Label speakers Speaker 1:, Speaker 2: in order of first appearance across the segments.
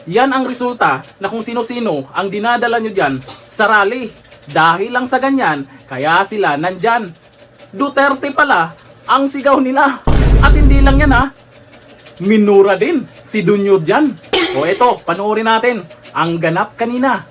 Speaker 1: Yan ang resulta na kung sino-sino ang dinadala nyo dyan sa rally. Dahil lang sa ganyan, kaya sila nandyan. Duterte pala ang sigaw nila. At hindi lang yan ha, minura din si Dunyo dyan. O eto, panoorin natin ang ganap kanina.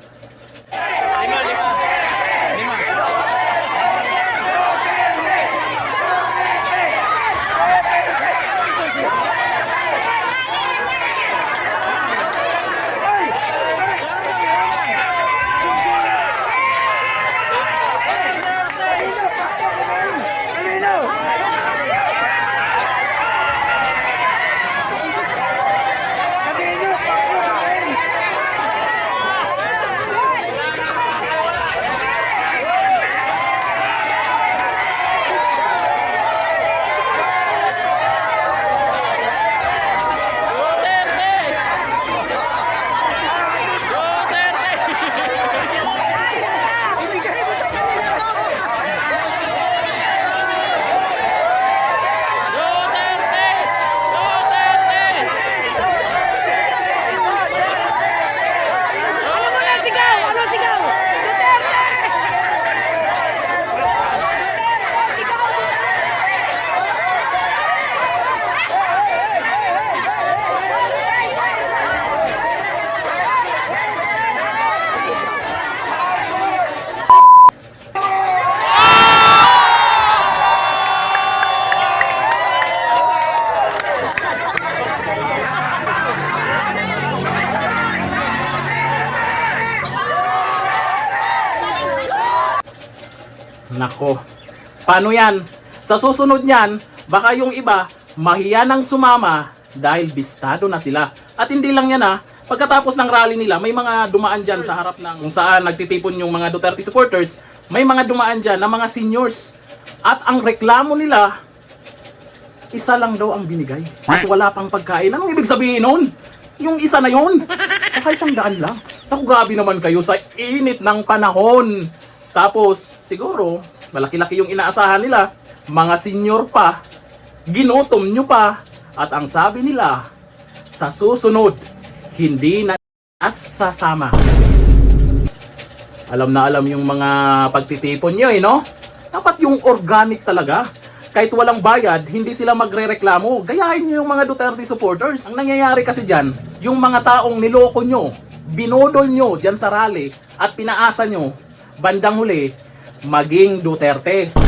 Speaker 1: Nako, paano yan? Sa susunod niyan, baka yung iba mahiya nang sumama dahil bistado na sila. At hindi lang yan ha, pagkatapos ng rally nila, may mga dumaan dyan sa harap ng kung saan nagtitipon yung mga Duterte supporters, may mga dumaan dyan na mga seniors. At ang reklamo nila, isa lang daw ang binigay. At wala pang pagkain. Anong ibig sabihin nun? Yung isa na yun, baka 100 lang. Naku, grabe naman kayo sa init ng panahon. Tapos, siguro, malaki-laki yung inaasahan nila, mga senior pa, ginutom nyo pa, at ang sabi nila, sa susunod, hindi na sasama. Alam na alam yung mga pagtitipon nyo no? Dapat yung organic talaga. Kahit walang bayad, hindi sila magre-reklamo. Gayahin nyo yung mga Duterte supporters. Ang nangyayari kasi dyan, yung mga taong niloko nyo, binodol nyo dyan sa rally, at pinaasa nyo, bandang huli, maging Duterte.